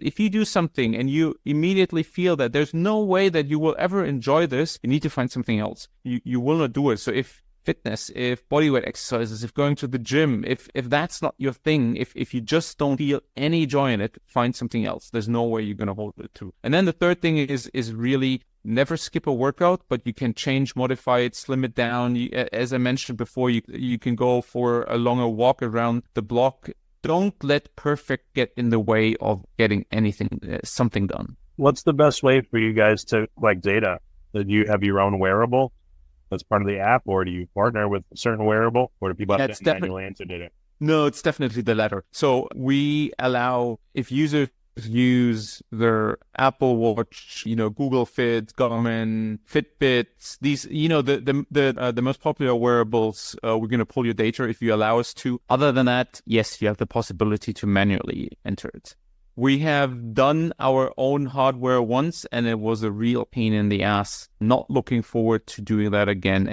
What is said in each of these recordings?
If you do something and you immediately feel that there's no way that you will ever enjoy this, you need to find something else. You will not do it. So if fitness, if bodyweight exercises, if going to the gym, if that's not your thing, if you just don't feel any joy in it, find something else. There's no way you're going to hold it to. And then the third thing is really never skip a workout, but you can change, modify it, slim it down. As I mentioned before, you can go for a longer walk around the block. Don't let perfect get in the way of getting something done. What's the best way for you guys to collect data? Do you have your own wearable that's part of the app, or do you partner with a certain wearable, or do people have to manually enter data? No, it's definitely the latter. So we allow, if users use their Apple Watch, Google Fit, Garmin, Fitbit, these, the most popular wearables, we're going to pull your data if you allow us to. Other than that, yes, you have the possibility to manually enter it. We have done our own hardware once, and it was a real pain in the ass. Not looking forward to doing that again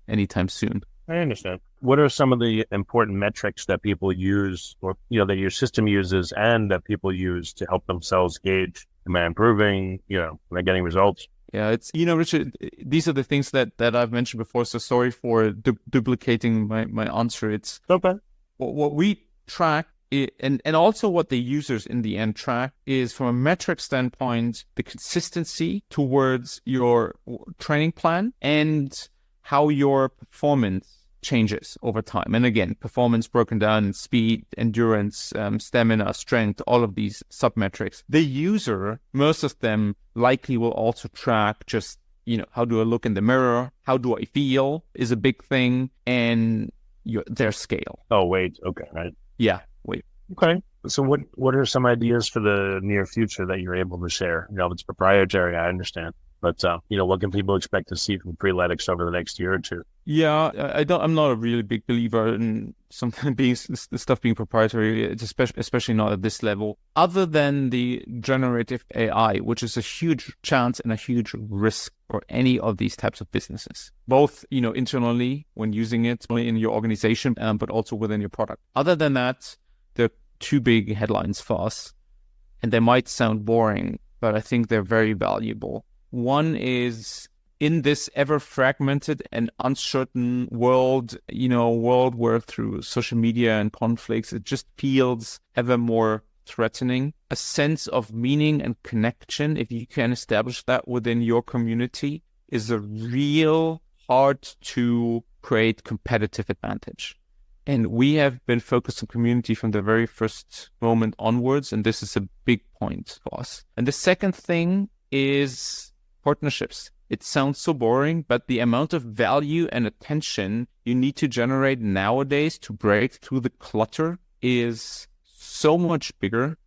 anytime soon. I understand. What are some of the important metrics that people use, or that your system uses, and that people use to help themselves gauge, am I improving? Am I getting results? Yeah, it's Richard. These are the things that I've mentioned before. So sorry for duplicating my answer. It's okay. What we track. And also what the users in the end track is, from a metric standpoint, the consistency towards your training plan and how your performance changes over time. And again, performance broken down in speed, endurance, stamina, strength, all of these sub-metrics. The user, most of them likely will also track just, how do I look in the mirror? How do I feel is a big thing, and their scale. Oh, weight. Okay. Right. Yeah. Wait. Okay. So what are some ideas for the near future that you're able to share? If it's proprietary, I understand. But, what can people expect to see from Freeletics over the next year or two? Yeah, I'm not a really big believer in something stuff being proprietary, especially not at this level. Other than the generative AI, which is a huge chance and a huge risk for any of these types of businesses, both, internally when using it in your organization, but also within your product. Other than that, there are two big headlines for us, and they might sound boring, but I think they're very valuable. One is, in this ever fragmented and uncertain world, world where through social media and conflicts, it just feels ever more threatening. A sense of meaning and connection, if you can establish that within your community, is a real hard to create competitive advantage. And we have been focused on community from the very first moment onwards, and this is a big point for us. And the second thing is partnerships. It sounds so boring, but the amount of value and attention you need to generate nowadays to break through the clutter is so much bigger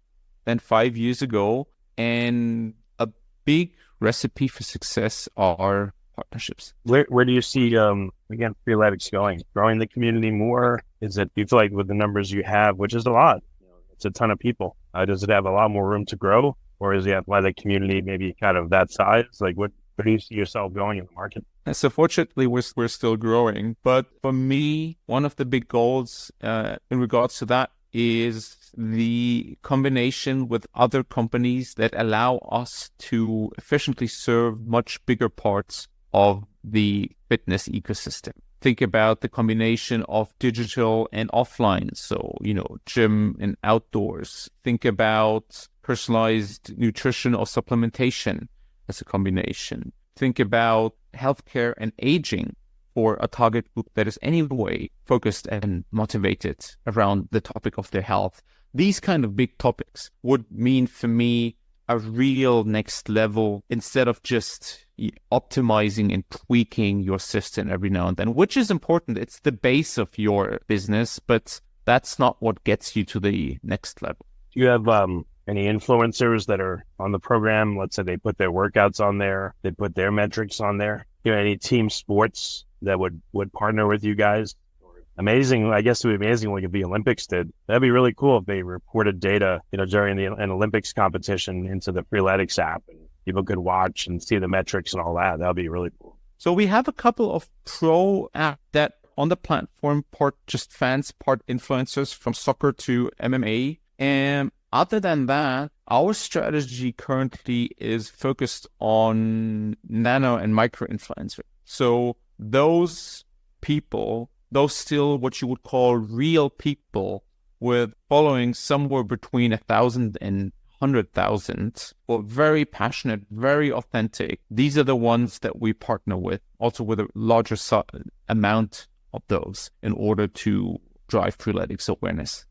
than 5 years ago. And a big recipe for success are partnerships. Where do you see, again, Freeletics going? Growing the community more? Is it, you feel like with the numbers you have, which is a lot, it's a ton of people, does it have a lot more room to grow? Or is the athletic community maybe kind of that size? Like, where do you see yourself going in the market? So fortunately, we're still growing. But for me, one of the big goals in regards to that is the combination with other companies that allow us to efficiently serve much bigger parts of the fitness ecosystem. Think about the combination of digital and offline. So, gym and outdoors. Think about personalized nutrition or supplementation as a combination. Think about healthcare and aging for a target group that is anyway focused and motivated around the topic of their health. These kind of big topics would mean for me a real next level, instead of just optimizing and tweaking your system every now and then, which is important. It's the base of your business, but that's not what gets you to the next level. Do you have any influencers that are on the program? Let's say they put their workouts on there, they put their metrics on there. Any team sports that would partner with you guys? Amazing. I guess it would be amazing like if the Olympics did. That'd be really cool if they reported data, during an Olympics competition into the Freeletics app, and people could watch and see the metrics and all that. That'd be really cool. So we have a couple of pro apps that on the platform, part just fans, part influencers, from soccer to MMA. And Other than that, our strategy currently is focused on nano and micro influencers. So those people, those still what you would call real people with following somewhere between 1,000 and 100,000, or very passionate, very authentic. These are the ones that we partner with, also with a larger amount of those in order to drive Freeletics awareness.